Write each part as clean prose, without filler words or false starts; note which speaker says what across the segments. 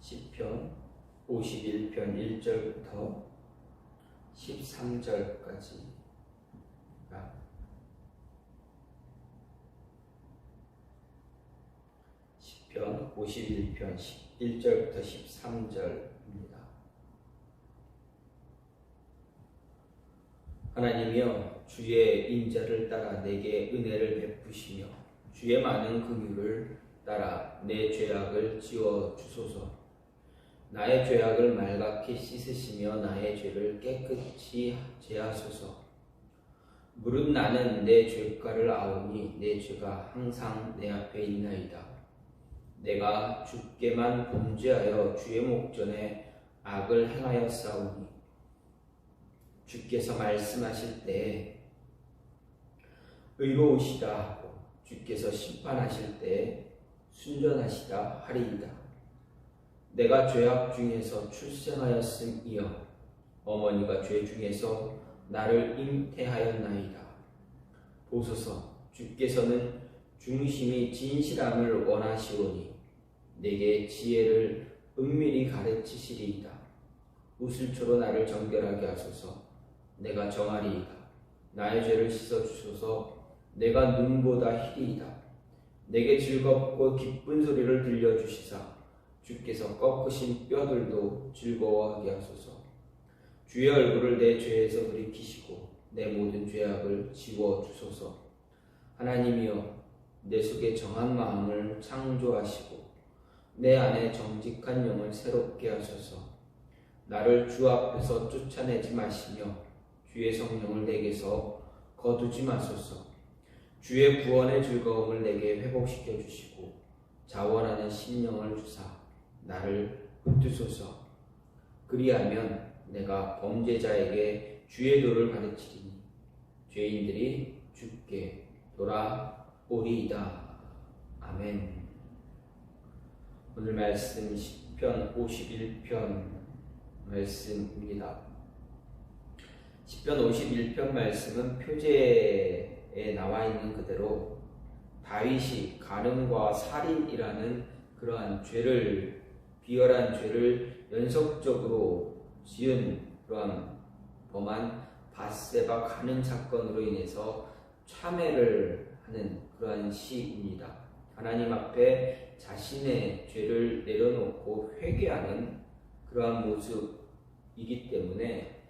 Speaker 1: 시편 51편 1절부터 13절까지가 시편 51편 1절부터 13절입니다. 하나님이여, 주의 인자를 따라 내게 은혜를 베푸시며 주의 많은 긍휼을 따라 내 죄악을 지워 주소서. 나의 죄악을 말갛게 씻으시며 나의 죄를 깨끗이 제하소서. 무릇 나는 내 죄가를 아오니 내 죄가 항상 내 앞에 있나이다. 내가 주께만 범죄하여 주의 목전에 악을 행하였사오니 주께서 말씀하실 때에 의로우시다 하고 주께서 심판하실 때에 순전하시다 하리이다. 내가 죄악 중에서 출생하였음이여 어머니가 죄 중에서 나를 잉태하였나이다. 보소서, 주께서는 중심이 진실함을 원하시오니 내게 지혜를 은밀히 가르치시리이다. 우슬초로 나를 정결하게 하소서. 내가 정하리이다. 나의 죄를 씻어주소서. 내가 눈보다 희리이다. 내게 즐겁고 기쁜 소리를 들려주시사 주께서 꺾으신 뼈들도 즐거워하게 하소서. 주의 얼굴을 내 죄에서 돌이키시고 내 모든 죄악을 지워주소서. 하나님이여, 내 속에 정한 마음을 창조하시고 내 안에 정직한 영을 새롭게 하소서. 나를 주 앞에서 쫓아내지 마시며 주의 성령을 내게서 거두지 마소서. 주의 구원의 즐거움을 내게 회복시켜 주시고 자원하는 심령을 주사 나를 붙드소서. 그리하면 내가 범죄자에게 주의 도를 가르치리니 죄인들이 주께 돌아오리이다. 아멘. 오늘 말씀 시편 51편 말씀입니다. 시편 51편 말씀은 표제에 나와 있는 그대로 다윗이 간음과 살인이라는 그러한 죄를, 비열한 죄를 연속적으로 지은 그러한 범한 밧세바 간음 사건으로 인해서 참회를 하는 그러한 시입니다. 하나님 앞에 자신의 죄를 내려놓고 회개하는 그러한 모습이기 때문에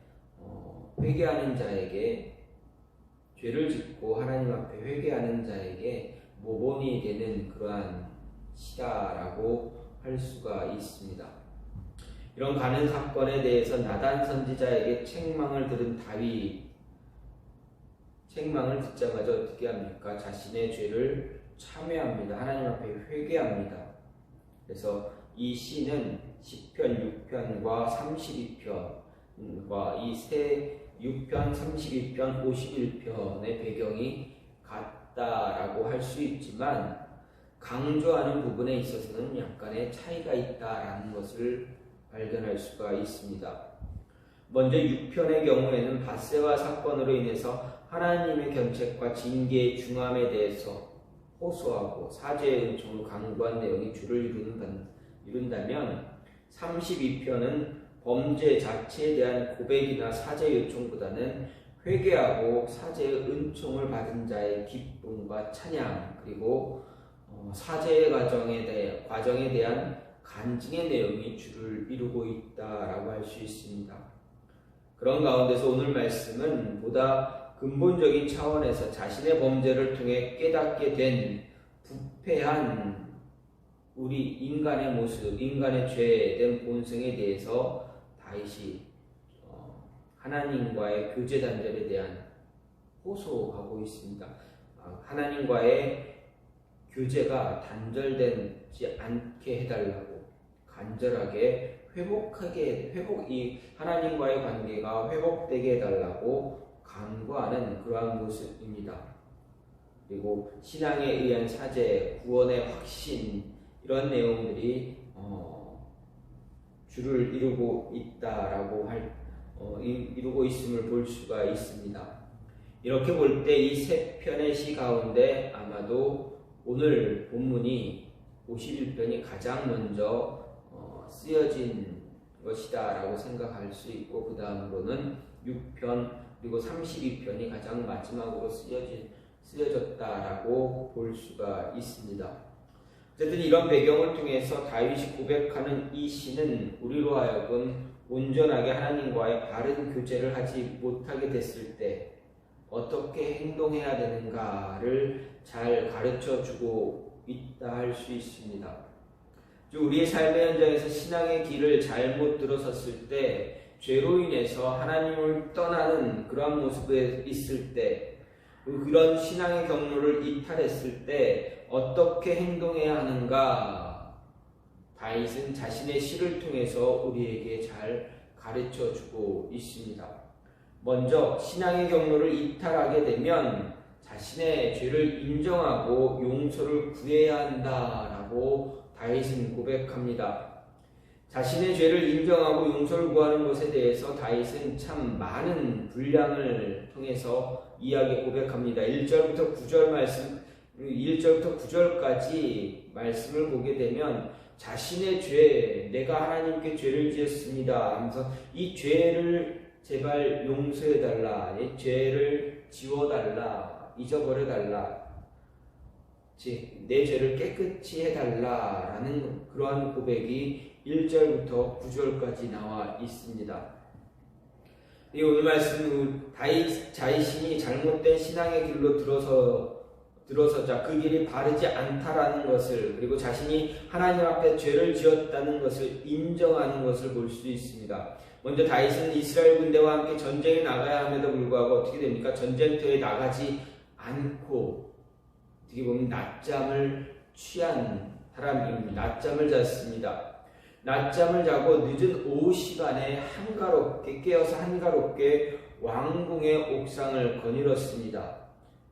Speaker 1: 회개하는 자에게, 죄를 짓고 하나님 앞에 회개하는 자에게 모본이 되는 그러한 시다라고 할 수가 있습니다. 이런 간음 사건에 대해서 나단 선지자에게 책망을 들은 다윗, 책망을 듣자마자 어떻게 합니까? 자신의 죄를 참회합니다. 하나님 앞에 회개합니다. 그래서 이 시는 시편 6편과 32편과 이 세 6편, 32편, 51편의 배경이 같다라고 할 수 있지만 강조하는 부분에 있어서는 약간의 차이가 있다라는 것을 발견할 수가 있습니다. 먼저 6편의 경우에는 밧세바 사건으로 인해서 하나님의 견책과 징계의 중함에 대해서 호소하고 사죄의 은총을 강구한 내용이 주를 이룬다면 32편은 범죄 자체에 대한 고백이나 사죄 요청보다는 회개하고 사죄의 은총을 받은 자의 기쁨과 찬양, 그리고 사죄의 과정에 대한 간증의 내용이 주를 이루고 있다라고 할 수 있습니다. 그런 가운데서 오늘 말씀은 보다 근본적인 차원에서 자신의 범죄를 통해 깨닫게 된 부패한 우리 인간의 모습, 인간의 죄된 본성에 대해서 다윗이 하나님과의 교제 단절에 대한 호소하고 있습니다. 하나님과의 교제가 단절되지 않게 해달라고 간절하게 이 하나님과의 관계가 회복되게 해달라고 간구하는 그러한 모습입니다. 그리고 신앙에 의한 사죄, 구원의 확신, 이런 내용들이 주를 이루고 있다라고 이루고 있음을 볼 수가 있습니다. 이렇게 볼 때 이 세 편의 시 가운데 아마도 오늘 본문이 51편이 가장 먼저 쓰여진 것이다 라고 생각할 수 있고, 그 다음으로는 6편 그리고 32편이 가장 마지막으로 쓰여졌다라고 볼 수가 있습니다. 어쨌든 이런 배경을 통해서 다윗이 고백하는 이 시는 우리로 하여금 온전하게 하나님과의 바른 교제를 하지 못하게 됐을 때 어떻게 행동해야 되는가를 잘 가르쳐주고 있다 할 수 있습니다. 우리의 삶의 현장에서 신앙의 길을 잘못 들어섰을 때, 죄로 인해서 하나님을 떠나는 그러한 모습에 있을 때, 그런 신앙의 경로를 이탈했을 때 어떻게 행동해야 하는가, 다윗은 자신의 시를 통해서 우리에게 잘 가르쳐주고 있습니다. 먼저 신앙의 경로를 이탈하게 되면 자신의 죄를 인정하고 용서를 구해야 한다라고 다윗은 고백합니다. 자신의 죄를 인정하고 용서를 구하는 것에 대해서 다윗은 참 많은 분량을 통해서 이야기 고백합니다. 1절부터 9절까지 말씀을 보게 되면 자신의 죄, 내가 하나님께 죄를 지었습니다 하면서 이 죄를 제발 용서해달라, 이 죄를 지워달라, 잊어버려달라, 내 죄를 깨끗이 해달라라는 그러한 고백이 1절부터 9절까지 나와 있습니다. 오늘 말씀, 다윗 자신이 잘못된 신앙의 길로 들어서자 그 길이 바르지 않다라는 것을, 그리고 자신이 하나님 앞에 죄를 지었다는 것을 인정하는 것을 볼 수 있습니다. 먼저 다윗은 이스라엘 군대와 함께 전쟁에 나가야 함에도 불구하고 어떻게 됩니까? 전쟁터에 나가지 않고 어떻게 보면 낮잠을 취한 사람입니다. 낮잠을 잤습니다. 낮잠을 자고 늦은 오후 시간에 깨어서 한가롭게 왕궁의 옥상을 거닐었습니다.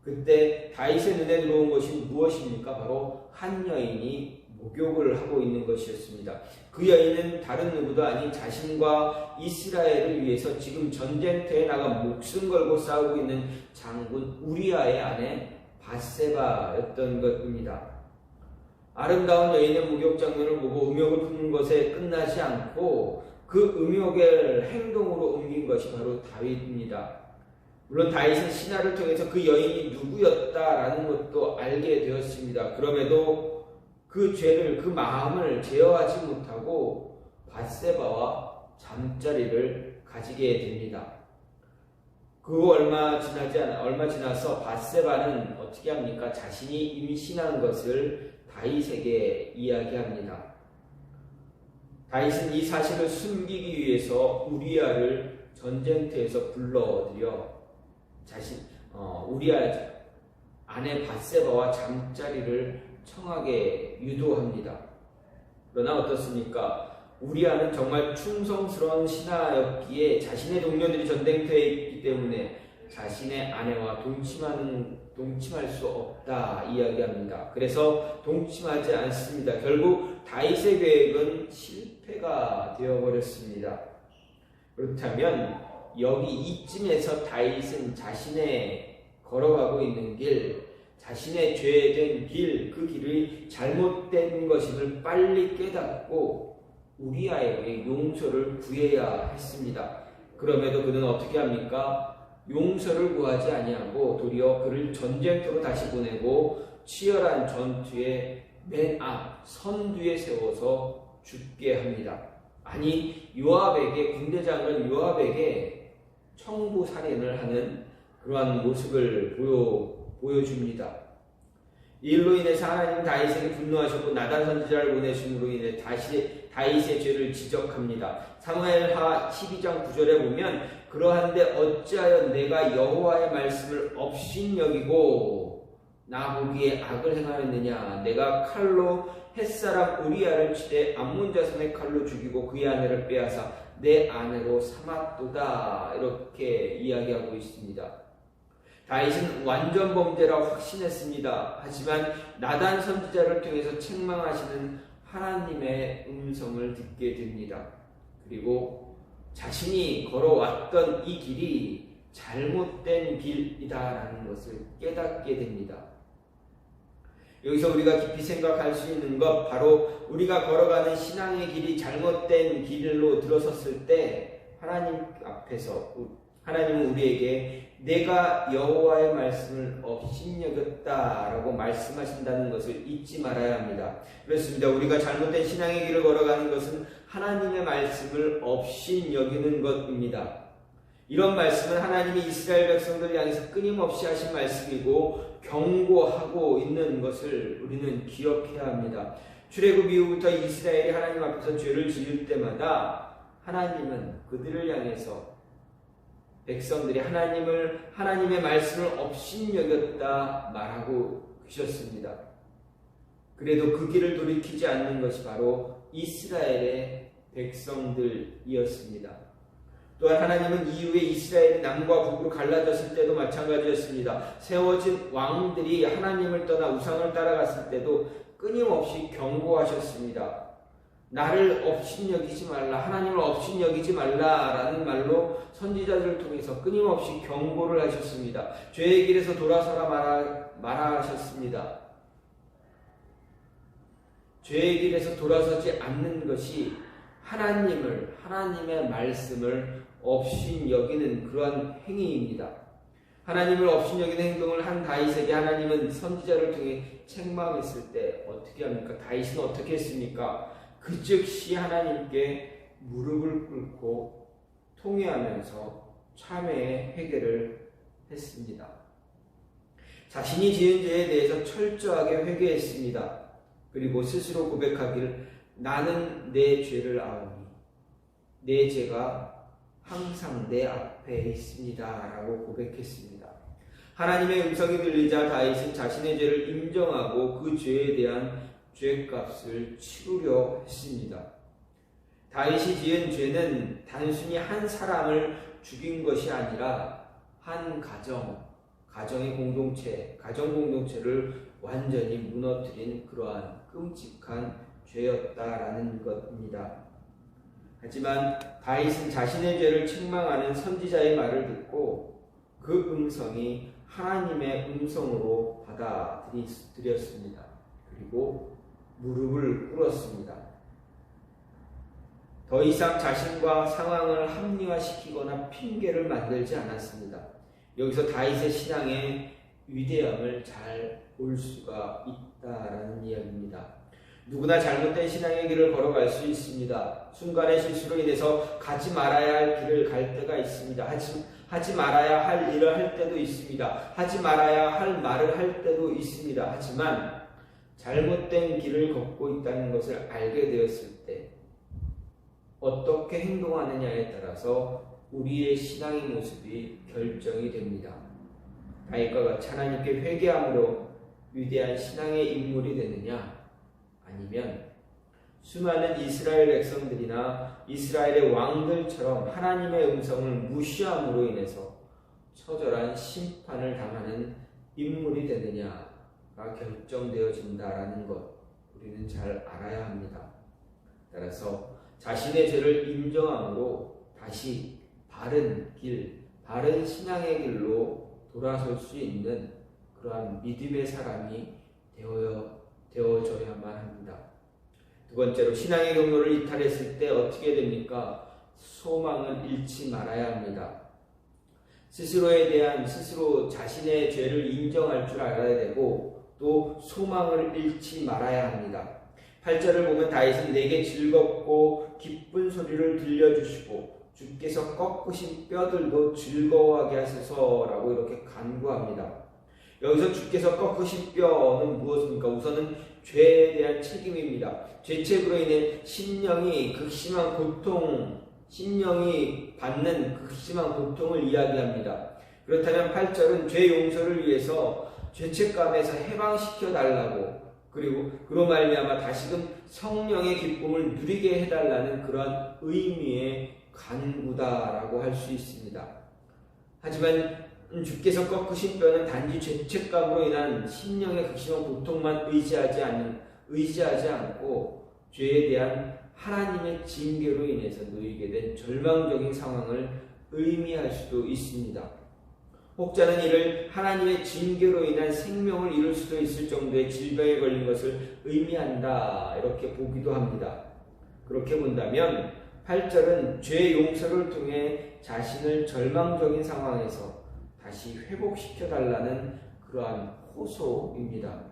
Speaker 1: 그때 다윗의 눈에 들어온 것이 무엇입니까? 바로 한 여인이 목욕을 하고 있는 것이었습니다. 그 여인은 다른 누구도 아닌 자신과 이스라엘을 위해서 지금 전쟁터에 나가 목숨 걸고 싸우고 있는 장군 우리아의 아내 밧세바였던 것입니다. 아름다운 여인의 목욕 장면을 보고 음욕을 품는 것에 끝나지 않고 그 음욕을 행동으로 옮긴 것이 바로 다윗입니다. 물론 다윗은 신하를 통해서 그 여인이 누구였다라는 것도 알게 되었습니다. 그럼에도 그 죄를, 그 마음을 제어하지 못하고 밧세바와 잠자리를 가지게 됩니다. 그거 얼마 지나서 밧세바는 어떻게 합니까? 자신이 임신한 것을 다윗에게 이야기합니다. 다윗은 이 사실을 숨기기 위해서 우리아를 전쟁터에서 불러들여 우리아 아내 밧세바와 잠자리를 청하게 유도합니다. 그러나 어떻습니까? 우리아는 정말 충성스러운 신하였기에 자신의 동료들이 전쟁터에 있기 때문에 자신의 아내와 동침할 수 없다 이야기합니다. 그래서 동침하지 않습니다. 결국 다윗의 계획은 실패가 되어버렸습니다. 그렇다면 여기 이쯤에서 다윗은 자신의 걸어가고 있는 길, 자신의 죄된 길, 그 길이 잘못된 것임을 빨리 깨닫고 우리아에게 용서를 구해야 했습니다. 그럼에도 그는 어떻게 합니까? 용서를 구하지 아니하고 도리어 그를 전쟁터로 다시 보내고 치열한 전투의 맨 앞 선두에 세워서 죽게 합니다. 아니, 군대장은 요압에게 청부 살인을 하는 그러한 모습을 보여줍니다. 이 일로 인해서 하나님 다윗에게 분노하셨고 나단 선지자를 보내심으로 인해 다시 다윗의 죄를 지적합니다. 사무엘하 12장 9절에 보면 그러한데 어찌하여 내가 여호와의 말씀을 업신여기고 나 보기에 악을 행하였느냐. 내가 칼로 햇사람 우리아를 치되 암몬 자손의 칼로 죽이고 그의 아내를 빼앗아 내 아내로 삼았도다. 이렇게 이야기하고 있습니다. 다윗은 완전 범죄라 확신했습니다. 하지만 나단 선지자를 통해서 책망하시는 하나님의 음성을 듣게 됩니다. 그리고 자신이 걸어왔던 이 길이 잘못된 길이다라는 것을 깨닫게 됩니다. 여기서 우리가 깊이 생각할 수 있는 것, 바로 우리가 걸어가는 신앙의 길이 잘못된 길로 들어섰을 때 하나님 앞에서 하나님은 우리에게 내가 여호와의 말씀을 업신여겼다라고 말씀하신다는 것을 잊지 말아야 합니다. 그렇습니다. 우리가 잘못된 신앙의 길을 걸어가는 것은 하나님의 말씀을 업신여기는 것입니다. 이런 말씀은 하나님이 이스라엘 백성들 향해서 끊임없이 하신 말씀이고 경고하고 있는 것을 우리는 기억해야 합니다. 출애굽 이후부터 이스라엘이 하나님 앞에서 죄를 지을 때마다 하나님은 그들을 향해서 백성들이 하나님의 말씀을 업신여겼다 말하고 계셨습니다. 그래도 그 길을 돌이키지 않는 것이 바로 이스라엘의 백성들이었습니다. 또한 하나님은 이후에 이스라엘이 남과 북으로 갈라졌을 때도 마찬가지였습니다. 세워진 왕들이 하나님을 떠나 우상을 따라갔을 때도 끊임없이 경고하셨습니다. 나를 업신여기지 말라, 하나님을 업신여기지 말라라는 말로 선지자들을 통해서 끊임없이 경고를 하셨습니다. 죄의 길에서 돌아서라 마라 하셨습니다. 죄의 길에서 돌아서지 않는 것이 하나님의 말씀을 업신여기는 그러한 행위입니다. 하나님을 업신여기는 행동을 한 다윗에게 하나님은 선지자를 통해 책망했을 때 어떻게 합니까? 다윗은 어떻게 했습니까? 그 즉시 하나님께 무릎을 꿇고 통회하면서 참회의 회개를 했습니다. 자신이 지은 죄에 대해서 철저하게 회개했습니다. 그리고 스스로 고백하기를 나는 내 죄를 아오니 내 죄가 항상 내 앞에 있습니다 라고 고백했습니다. 하나님의 음성이 들리자 다윗은 자신의 죄를 인정하고 그 죄에 대한 죄값을 치르려 했습니다. 다윗이 지은 죄는 단순히 한 사람을 죽인 것이 아니라 한 가정의 공동체, 가정 공동체를 완전히 무너뜨린 그러한 끔찍한 죄였다라는 것입니다. 하지만 다윗은 자신의 죄를 책망하는 선지자의 말을 듣고 그 음성이 하나님의 음성으로 받아들였습니다. 그리고 무릎을 꿇었습니다. 더 이상 자신과 상황을 합리화시키거나 핑계를 만들지 않았습니다. 여기서 다윗의 신앙의 위대함을 잘 볼 수가 있다라는 이야기입니다. 누구나 잘못된 신앙의 길을 걸어갈 수 있습니다. 순간의 실수로 인해서 가지 말아야 할 길을 갈 때가 있습니다. 하지 말아야 할 일을 할 때도 있습니다. 하지 말아야 할 말을 할 때도 있습니다. 하지만 잘못된 길을 걷고 있다는 것을 알게 되었을 때 어떻게 행동하느냐에 따라서 우리의 신앙의 모습이 결정이 됩니다. 다윗과 같이 하나님께 회개함으로 위대한 신앙의 인물이 되느냐, 아니면 수많은 이스라엘 백성들이나 이스라엘의 왕들처럼 하나님의 음성을 무시함으로 인해서 처절한 심판을 당하는 인물이 되느냐가 결정되어진다라는 것, 우리는 잘 알아야 합니다. 따라서 자신의 죄를 인정함으로 다시 바른 길, 바른 신앙의 길로 돌아설 수 있는 그러한 믿음의 사람이 되어져야만 합니다. 두 번째로 신앙의 경로를 이탈했을 때 어떻게 됩니까? 소망을 잃지 말아야 합니다. 스스로 자신의 죄를 인정할 줄 알아야 되고 또 소망을 잃지 말아야 합니다. 8절을 보면 다윗은 내게 즐겁고 기쁜 소리를 들려주시고 주께서 꺾으신 뼈들도 즐거워하게 하소서라고 이렇게 간구합니다. 여기서 주께서 꺾으신 뼈는 무엇입니까? 우선은 죄에 대한 책임입니다. 죄책으로 인해 심령이 받는 극심한 고통을 이야기합니다. 그렇다면 8절은 죄 용서를 위해서 죄책감에서 해방시켜 달라고, 그리고 그로 말미암아 다시금 성령의 기쁨을 누리게 해달라는 그러한 의미의 간구다라고 할 수 있습니다. 하지만 주께서 꺾으신 뼈는 단지 죄책감으로 인한 심령의 극심한 고통만 의지하지 않고 죄에 대한 하나님의 징계로 인해서 놓이게 된 절망적인 상황을 의미할 수도 있습니다. 혹자는 이를 하나님의 징계로 인한 생명을 잃을 수도 있을 정도의 질병에 걸린 것을 의미한다. 이렇게 보기도 합니다. 그렇게 본다면 8절은 죄 용서를 통해 자신을 절망적인 상황에서 다시 회복시켜달라는 그러한 호소입니다.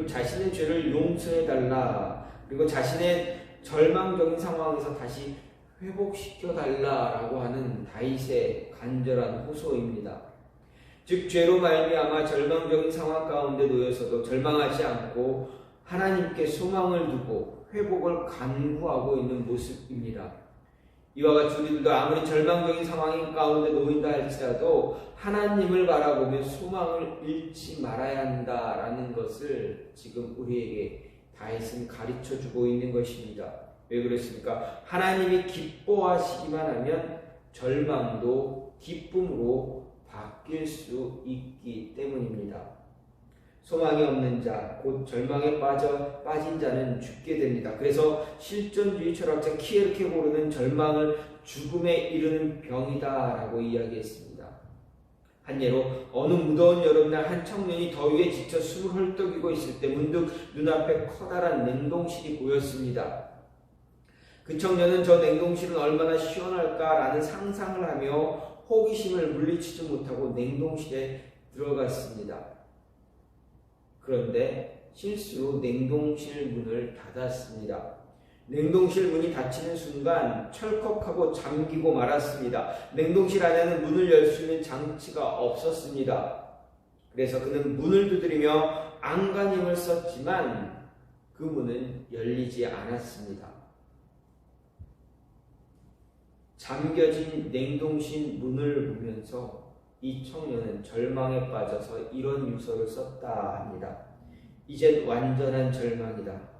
Speaker 1: 자신의 죄를 용서해달라. 그리고 자신의 절망적인 상황에서 다시 회복시켜달라라고 하는 다윗의 간절한 호소입니다. 즉 죄로 말미암아 절망적인 상황 가운데 놓여서도 절망하지 않고 하나님께 소망을 두고 회복을 간구하고 있는 모습입니다. 이와 같이 우리들도 아무리 절망적인 상황 가운데 놓인다 할지라도 하나님을 바라보며 소망을 잃지 말아야 한다라는 것을 지금 우리에게 다윗은 가르쳐주고 있는 것입니다. 왜 그렇습니까? 하나님이 기뻐하시기만 하면 절망도 기쁨으로 바뀔 수 있기 때문입니다. 소망이 없는 자, 곧 절망에 빠진 자는 죽게 됩니다. 그래서 실존주의 철학자 키에르케고르는 절망을 죽음에 이르는 병이다라고 이야기했습니다. 한 예로 어느 무더운 여름날 한 청년이 더위에 지쳐 숨을 헐떡이고 있을 때 문득 눈앞에 커다란 냉동실이 보였습니다. 그 청년은 저 냉동실은 얼마나 시원할까라는 상상을 하며 호기심을 물리치지 못하고 냉동실에 들어갔습니다. 그런데 실수로 냉동실 문을 닫았습니다. 냉동실 문이 닫히는 순간 철컥하고 잠기고 말았습니다. 냉동실 안에는 문을 열 수 있는 장치가 없었습니다. 그래서 그는 문을 두드리며 안간힘을 썼지만 그 문은 열리지 않았습니다. 잠겨진 냉동실 문을 보면서 이 청년은 절망에 빠져서 이런 유서를 썼다 합니다. 이젠 완전한 절망이다.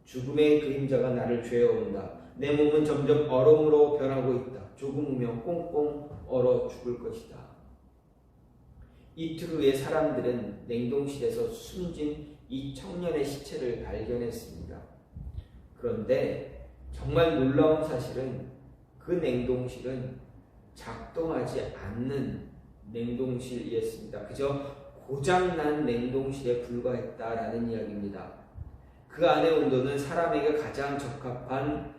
Speaker 1: 죽음의 그림자가 나를 죄어온다. 내 몸은 점점 얼음으로 변하고 있다. 조금 후면 꽁꽁 얼어 죽을 것이다. 이틀 후에 사람들은 냉동실에서 숨진 이 청년의 시체를 발견했습니다. 그런데 정말 놀라운 사실은 그 냉동실은 작동하지 않는 냉동실이었습니다. 그저 고장난 냉동실에 불과했다라는 이야기입니다. 그 안의 온도는 사람에게 가장 적합한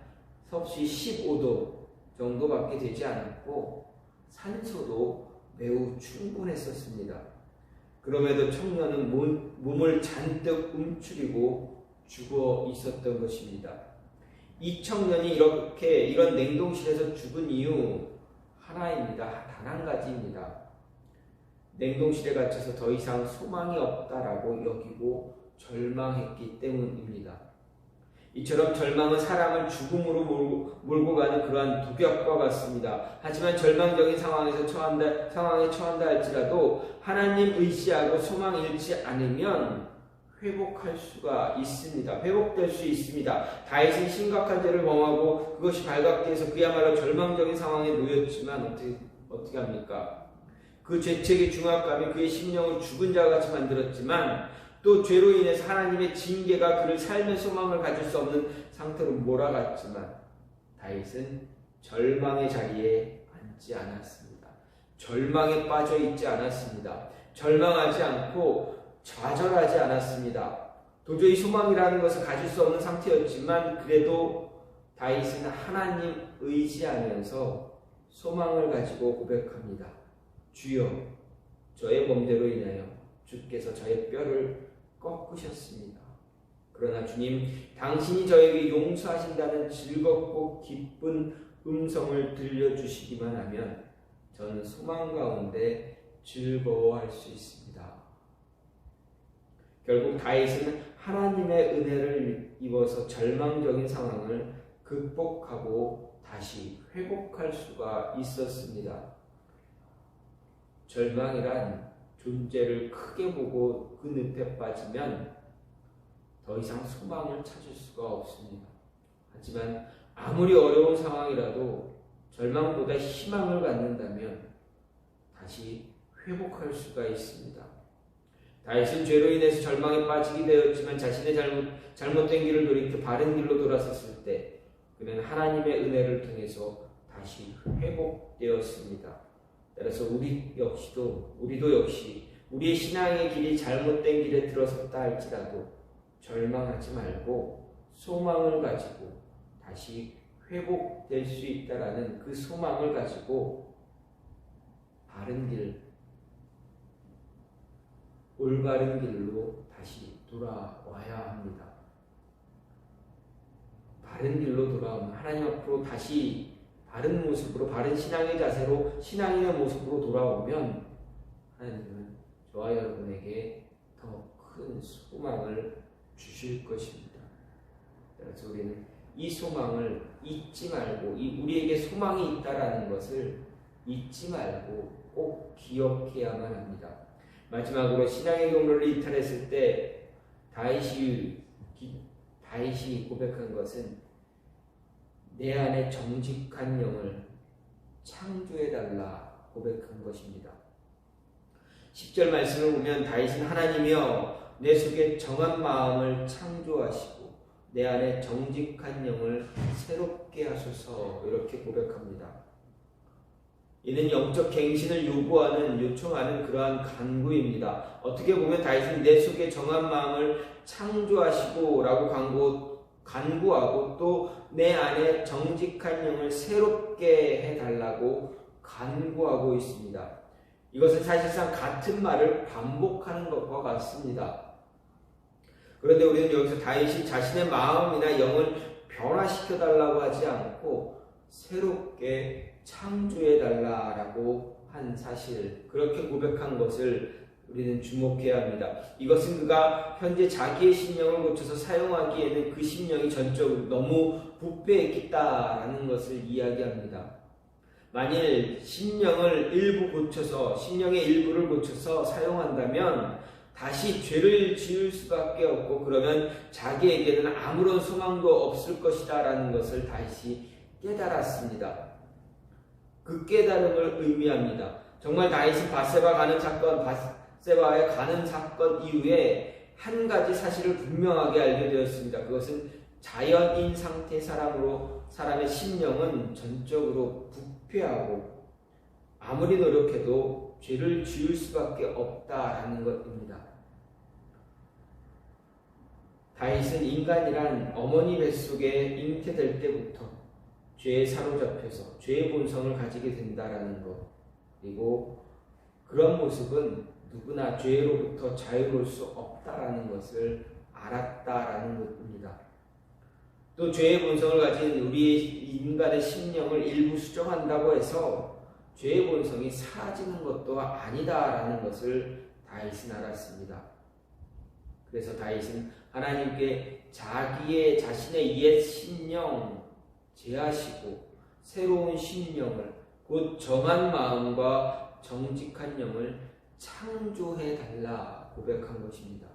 Speaker 1: 섭씨 15도 정도밖에 되지 않았고 산소도 매우 충분했었습니다. 그럼에도 청년은 몸을 잔뜩 움츠리고 죽어 있었던 것입니다. 이 청년이 이런 냉동실에서 죽은 이유 하나입니다. 단 한 가지입니다. 냉동실에 갇혀서 더 이상 소망이 없다라고 여기고 절망했기 때문입니다. 이처럼 절망은 사람을 죽음으로 몰고 가는 그러한 두렵과 같습니다. 하지만 절망적인 상황에 처한다 할지라도 하나님 의지하고 소망 잃지 않으면 회복할 수가 있습니다. 회복될 수 있습니다. 다윗은 심각한 죄를 범하고 그것이 발각돼서 그야말로 절망적인 상황에 놓였지만 어떻게 합니까? 그 죄책의 중압감이 그의 심령을 죽은 자와 같이 만들었지만 또 죄로 인해서 하나님의 징계가 그를 삶의 소망을 가질 수 없는 상태로 몰아갔지만 다윗은 절망의 자리에 앉지 않았습니다. 절망에 빠져 있지 않았습니다. 절망하지 않고 좌절하지 않았습니다. 도저히 소망이라는 것을 가질 수 없는 상태였지만 그래도 다윗은 하나님 의지하면서 소망을 가지고 고백합니다. 주여, 저의 범죄로 인하여 주께서 저의 뼈를 꺾으셨습니다. 그러나 주님, 당신이 저에게 용서하신다는 즐겁고 기쁜 음성을 들려주시기만 하면 저는 소망 가운데 즐거워할 수 있습니다. 결국 다윗은 하나님의 은혜를 입어서 절망적인 상황을 극복하고 다시 회복할 수가 있었습니다. 절망이란 존재를 크게 보고 그 늪에 빠지면 더 이상 소망을 찾을 수가 없습니다. 하지만 아무리 어려운 상황이라도 절망보다 희망을 갖는다면 다시 회복할 수가 있습니다. 다윗은 죄로 인해서 절망에 빠지게 되었지만 자신의 잘못된 길을 돌이켜 바른 길로 돌아섰을 때 그는 하나님의 은혜를 통해서 다시 회복되었습니다. 따라서 우리도 역시 우리의 신앙의 길이 잘못된 길에 들어섰다 할지라도 절망하지 말고 소망을 가지고 다시 회복될 수 있다라는 그 소망을 가지고 바른 길, 올바른 길로 다시 돌아와야 합니다. 바른 길로 돌아오면 하나님 앞으로 다시 바른 모습으로, 바른 신앙의 자세로, 신앙인의 모습으로 돌아오면 하나님은 저와 여러분에게 더 큰 소망을 주실 것입니다. 그래서 우리는 이 소망을 잊지 말고, 우리에게 소망이 있다라는 것을 잊지 말고 꼭 기억해야만 합니다. 마지막으로 신앙의 경로를 이탈했을 때 다윗이 고백한 것은 내 안에 정직한 영을 창조해달라 고백한 것입니다. 10절 말씀을 보면 다윗은 하나님이여 내 속에 정한 마음을 창조하시고 내 안에 정직한 영을 새롭게 하소서 이렇게 고백합니다. 이는 영적 갱신을 요청하는 그러한 간구입니다. 어떻게 보면 다윗은 내 속에 정한 마음을 창조하시고 라고 간구하고 또 내 안에 정직한 영을 새롭게 해달라고 간구하고 있습니다. 이것은 사실상 같은 말을 반복하는 것과 같습니다. 그런데 우리는 여기서 다윗이 자신의 마음이나 영을 변화시켜달라고 하지 않고 새롭게 창조해달라고 한 사실, 그렇게 고백한 것을 우리는 주목해야 합니다. 이것은 그가 현재 자기의 심령을 고쳐서 사용하기에는 그 심령이 전적으로 너무 부패했겠다라는 것을 이야기합니다. 만일 심령의 일부를 고쳐서 사용한다면 다시 죄를 지을 수밖에 없고 그러면 자기에게는 아무런 소망도 없을 것이다 라는 것을 다윗이 깨달았습니다. 그 깨달음을 의미합니다. 정말 다윗은 바세바에 가는 사건 이후에 한 가지 사실을 분명하게 알게 되었습니다. 그것은 자연인 상태의 사람의 심령은 전적으로 부패하고 아무리 노력해도 죄를 지을 수밖에 없다라는 것입니다. 다윗은 인간이란 어머니 뱃속에 잉태될 때부터 죄에 사로잡혀서 죄의 본성을 가지게 된다라는 것, 그리고 그런 모습은 누구나 죄로부터 자유로울 수 없다라는 것을 알았다라는 것입니다. 또 죄의 본성을 가진 우리의 인간의 심령을 일부 수정한다고 해서 죄의 본성이 사라지는 것도 아니다라는 것을 다윗은 알았습니다. 그래서 다윗은 하나님께 자신의 옛 심령 제하시고 새로운 심령을, 곧 정한 마음과 정직한 영을 창조해달라 고백한 것입니다.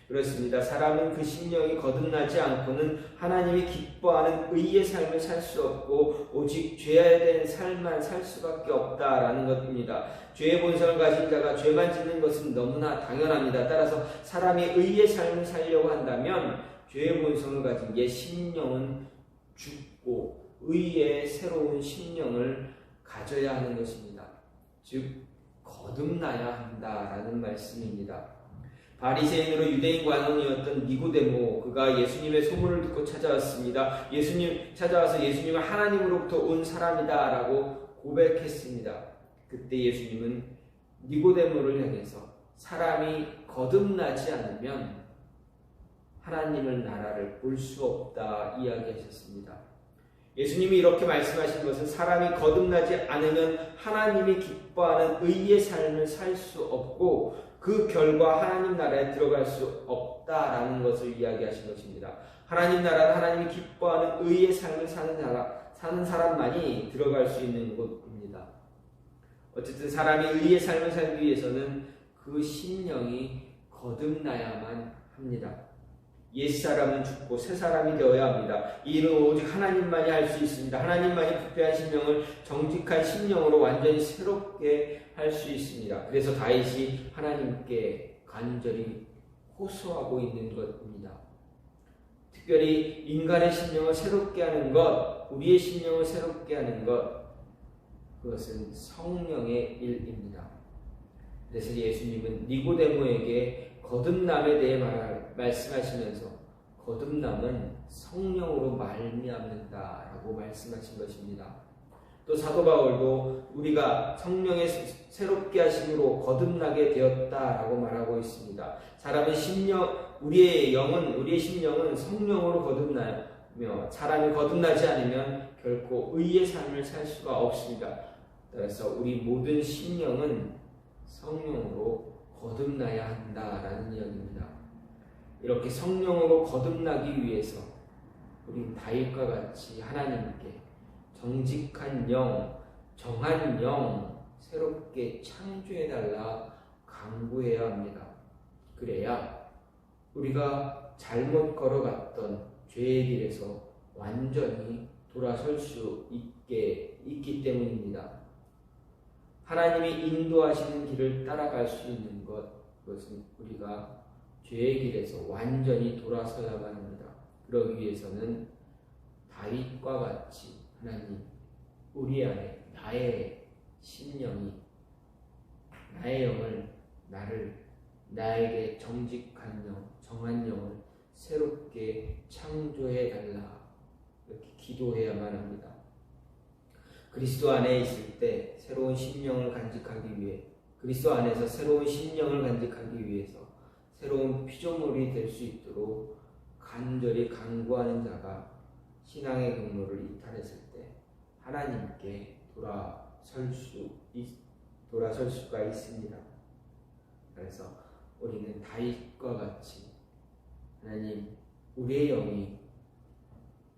Speaker 1: 그렇습니다. 사람은 그 심령이 거듭나지 않고는 하나님이 기뻐하는 의의 삶을 살 수 없고 오직 죄된 삶만 살 수밖에 없다라는 것입니다. 죄의 본성을 가진 자가 죄만 짓는 것은 너무나 당연합니다. 따라서 사람이 의의 삶을 살려고 한다면 죄의 본성을 가진 옛 심령은 죽고 의의 새로운 심령을 가져야 하는 것입니다. 즉 거듭나야 한다라는 말씀입니다. 바리새인으로 유대인 관원이었던 니고데모, 그가 예수님의 소문을 듣고 찾아왔습니다. 찾아와서 예수님은 하나님으로부터 온 사람이다라고 고백했습니다. 그때 예수님은 니고데모를 향해서 사람이 거듭나지 않으면 하나님의 나라를 볼 수 없다 이야기하셨습니다. 예수님이 이렇게 말씀하신 것은 사람이 거듭나지 않으면 하나님이 기뻐하는 의의 삶을 살 수 없고 그 결과 하나님 나라에 들어갈 수 없다라는 것을 이야기하신 것입니다. 하나님 나라는 하나님이 기뻐하는 의의 삶을 사는 사람만이 들어갈 수 있는 곳입니다. 어쨌든 사람이 의의 삶을 살기 위해서는 그 심령이 거듭나야만 합니다. 옛사람은 죽고 새사람이 되어야 합니다. 이 일은 오직 하나님만이 할 수 있습니다. 하나님만이 부패한 심령을 정직한 심령으로 완전히 새롭게 할 수 있습니다. 그래서 다윗이 하나님께 간절히 호소하고 있는 것입니다. 특별히 인간의 심령을 새롭게 하는 것, 우리의 심령을 새롭게 하는 것, 그것은 성령의 일입니다. 그래서 예수님은 니고데모에게 거듭남에 대해 말씀하시면서 거듭남은 성령으로 말미암는다라고 말씀하신 것입니다. 또 사도 바울도 우리가 성령의 새롭게 하심으로 거듭나게 되었다라고 말하고 있습니다. 사람의 우리의 심령은 성령으로 거듭나며 사람이 거듭나지 않으면 결코 의의 삶을 살 수가 없습니다. 그래서 우리 모든 심령은 성령으로 거듭나야 한다라는 이야기입니다. 이렇게 성령으로 거듭나기 위해서 우린 다윗과 같이 하나님께 정직한 영, 정한 영 새롭게 창조해달라 간구해야 합니다. 그래야 우리가 잘못 걸어갔던 죄의 길에서 완전히 돌아설 수 있기 때문입니다. 하나님이 인도하시는 길을 따라갈 수 있는 그것은 우리가 죄의 길에서 완전히 돌아서야만 합니다. 그러기 위해서는 다윗과 같이 하나님, 우리 안에 나의 심령이, 나의 영을, 나에게 정직한 영, 정한 영을 새롭게 창조해달라 이렇게 기도해야만 합니다. 그리스도 안에 있을 때 새로운 심령을 간직하기 위해, 그리스도 안에서 새로운 심령을 간직하기 위해서 새로운 피조물이 될 수 있도록 간절히 간구하는 자가 신앙의 경로를 이탈했을 때 하나님께 돌아설 수가 있습니다. 그래서 우리는 다윗과 같이 하나님, 우리의 영이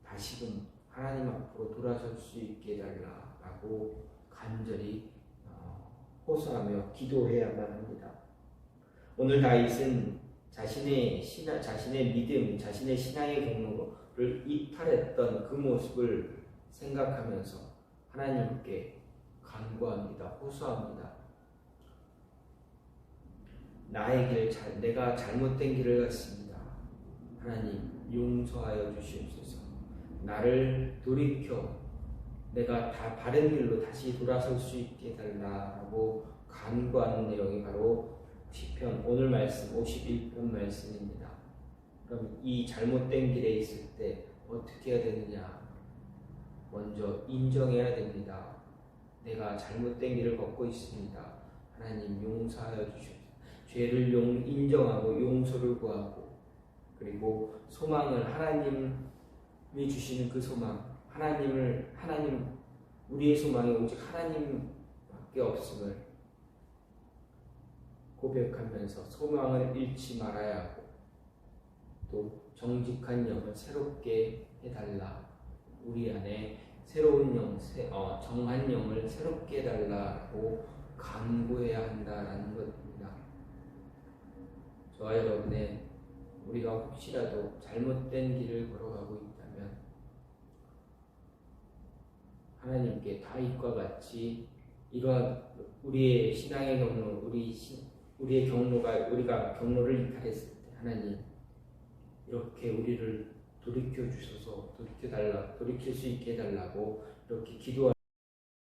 Speaker 1: 다시금 하나님 앞으로 돌아설 수 있게 해달라라고 간절히 호소하며 기도해야만 합니다. 오늘 다윗은 자신의 믿음, 자신의 신앙의 경로를 이탈했던 그 모습을 생각하면서 하나님께 간구합니다. 호소합니다. 나의 길, 내가 잘못된 길을 갔습니다. 하나님 용서하여 주시옵소서. 나를 돌이켜 내가 다 바른 길로 다시 돌아설 수 있게 해달라고 간구하는 내용이 바로 시편 오늘 말씀 51편 말씀입니다. 그럼 이 잘못된 길에 있을 때 어떻게 해야 되느냐? 먼저 인정해야 됩니다. 내가 잘못된 길을 걷고 있습니다. 하나님 용서하여 주시옵소서. 죄를 인정하고 용서를 구하고, 그리고 소망을 하나님이 주시는 그 소망, 우리의 소망이 오직 하나님밖에 없음을 고백하면서 소망을 잃지 말아야 하고, 또 정직한 영을 새롭게 해달라, 우리 안에 새로운 영, 정한 영을 새롭게 해달라고 간구해야 한다라는 것입니다. 저와 여러분의 우리가 혹시라도 잘못된 길을 걸어가고 있다면 하나님께 다윗과 같이 이러한 우리의 신앙의 경로, 우리의 경로가, 우리가 경로를 이탈했을 때 하나님 이렇게 우리를 돌이켜 주셔서 돌이킬 수 있게 해달라고 이렇게 기도할